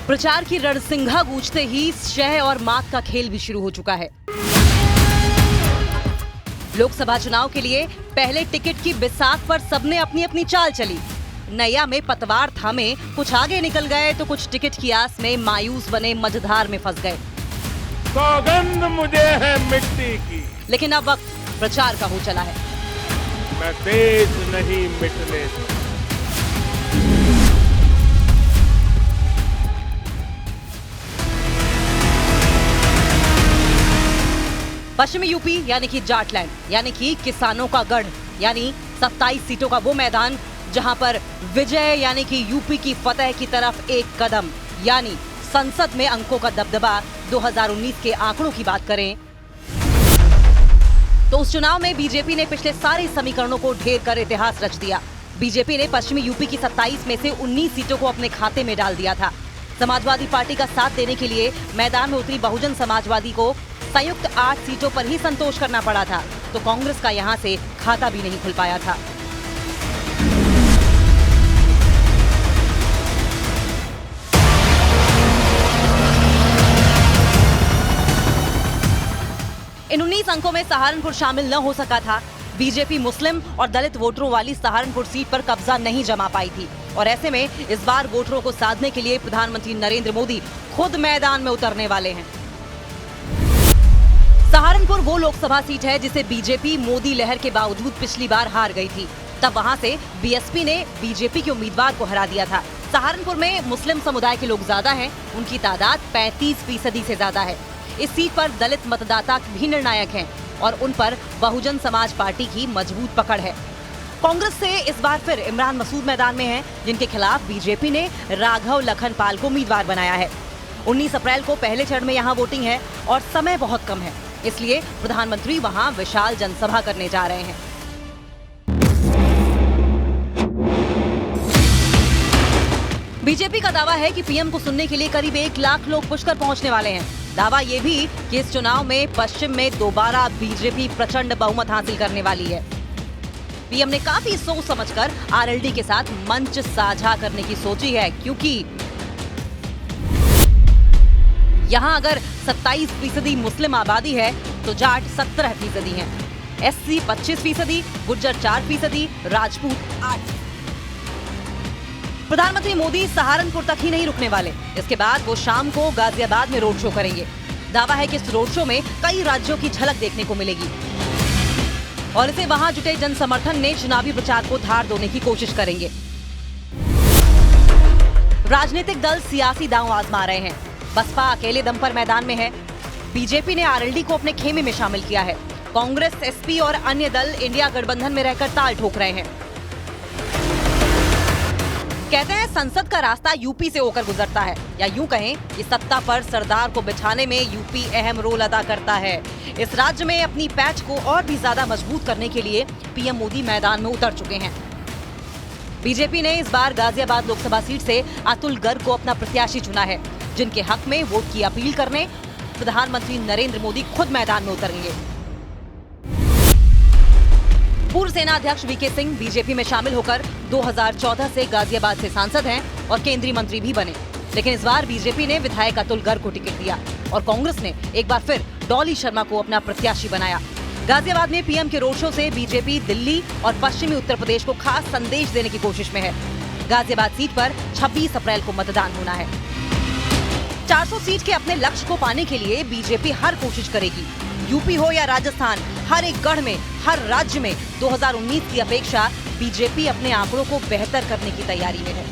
प्रचार की रणसिंघा गूंजते ही शह और मात का खेल भी शुरू हो चुका है। लोकसभा चुनाव के लिए पहले टिकट की बिसात पर सबने अपनी अपनी चाल चली। नैया में पतवार थामे कुछ आगे निकल गए तो कुछ टिकट की आस में मायूस बने मझधार में फंस गए। सौगंध मुझे है मिट्टी की, लेकिन अब वक्त प्रचार का हो चला है। मैं तेज नहीं मिटने दूं। पश्चिमी यूपी यानी कि जाटलैंड, यानी कि किसानों का गढ़, यानी 27 सीटों का वो मैदान जहां पर विजय यानी कि यूपी की फतह की तरफ एक कदम, यानी संसद में अंकों का दबदबा। 2019 के आंकड़ों की बात करें तो उस चुनाव में बीजेपी ने पिछले सारे समीकरणों को ढेर कर इतिहास रच दिया। बीजेपी ने पश्चिमी यूपी की 27 में से 19 सीटों को अपने खाते में डाल दिया था। समाजवादी पार्टी का साथ देने के लिए मैदान में उतरी बहुजन समाजवादी को संयुक्त 8 सीटों पर ही संतोष करना पड़ा था, तो कांग्रेस का यहां से खाता भी नहीं खुल पाया था। इन 19 अंकों में सहारनपुर शामिल न हो सका था। बीजेपी मुस्लिम और दलित वोटरों वाली सहारनपुर सीट पर कब्जा नहीं जमा पाई थी और ऐसे में इस बार वोटरों को साधने के लिए प्रधानमंत्री नरेंद्र मोदी खुद मैदान में उतरने वाले हैं। सहारनपुर वो लोकसभा सीट है जिसे बीजेपी मोदी लहर के बावजूद पिछली बार हार गई थी। तब वहां से बीएसपी ने बीजेपी के उम्मीदवार को हरा दिया था। सहारनपुर में मुस्लिम समुदाय के लोग ज्यादा हैं, उनकी तादाद 35% से ज्यादा है। इस सीट पर दलित मतदाता भी निर्णायक हैं और उन पर बहुजन समाज पार्टी की मजबूत पकड़ है। कांग्रेस से इस बार फिर इमरान मसूद मैदान में हैं, जिनके खिलाफ बीजेपी ने राघव लखनपाल को उम्मीदवार बनाया है। 19 अप्रैल को पहले चरण में यहाँ वोटिंग है और समय बहुत कम है, इसलिए प्रधानमंत्री वहां विशाल जनसभा करने जा रहे हैं। बीजेपी का दावा है कि पीएम को सुनने के लिए करीब 1 लाख लोग पुष्कर पहुंचने वाले हैं। दावा ये भी कि इस चुनाव में पश्चिम में दोबारा बीजेपी प्रचंड बहुमत हासिल करने वाली है। पीएम ने काफी सोच समझकर आरएलडी के साथ मंच साझा करने की सोची है, क्योंकि यहाँ अगर 27% मुस्लिम आबादी है तो जाट 17% हैं, एससी 25%, गुर्जर 4%, राजपूत 8%। प्रधानमंत्री मोदी सहारनपुर तक ही नहीं रुकने वाले। इसके बाद वो शाम को गाजियाबाद में रोड शो करेंगे। दावा है कि इस रोड शो में कई राज्यों की झलक देखने को मिलेगी और इसे वहां जुटे जन समर्थन ने चुनावी प्रचार को धार देने की कोशिश करेंगे। राजनीतिक दल सियासी दांव आजमा रहे हैं। बसपा अकेले दम पर मैदान में है। बीजेपी ने आरएलडी को अपने खेमे में शामिल किया है। कांग्रेस, एसपी और अन्य दल इंडिया गठबंधन में रहकर ताल ठोक रहे हैं। कहते हैं संसद का रास्ता यूपी से होकर गुजरता है, या यूं कहें कि सत्ता पर सरदार को बिठाने में यूपी अहम रोल अदा करता है। इस राज्य में अपनी पैच को और भी ज्यादा मजबूत करने के लिए पीएम मोदी मैदान में उतर चुके हैं। बीजेपी ने इस बार गाजियाबाद लोकसभा सीट से अतुल गर्ग को अपना प्रत्याशी चुना है, जिनके हक में वोट की अपील करने प्रधानमंत्री नरेंद्र मोदी खुद मैदान में उतरेंगे। पूर्व सेना अध्यक्ष वीके सिंह बीजेपी में शामिल होकर 2014 से गाजियाबाद से सांसद हैं और केंद्रीय मंत्री भी बने, लेकिन इस बार बीजेपी ने विधायक अतुल गर्ग को टिकट दिया और कांग्रेस ने एक बार फिर डॉली शर्मा को अपना प्रत्याशी बनाया। गाजियाबाद में पीएम के रोड शो से बीजेपी दिल्ली और पश्चिमी उत्तर प्रदेश को खास संदेश देने की कोशिश में है। गाजियाबाद सीट पर 26 अप्रैल को मतदान होना है। 400 सीट के अपने लक्ष्य को पाने के लिए बीजेपी हर कोशिश करेगी। यूपी हो या राजस्थान, हर एक गढ़ में, हर राज्य में 2019 की अपेक्षा बीजेपी अपने आंकड़ों को बेहतर करने की तैयारी में है।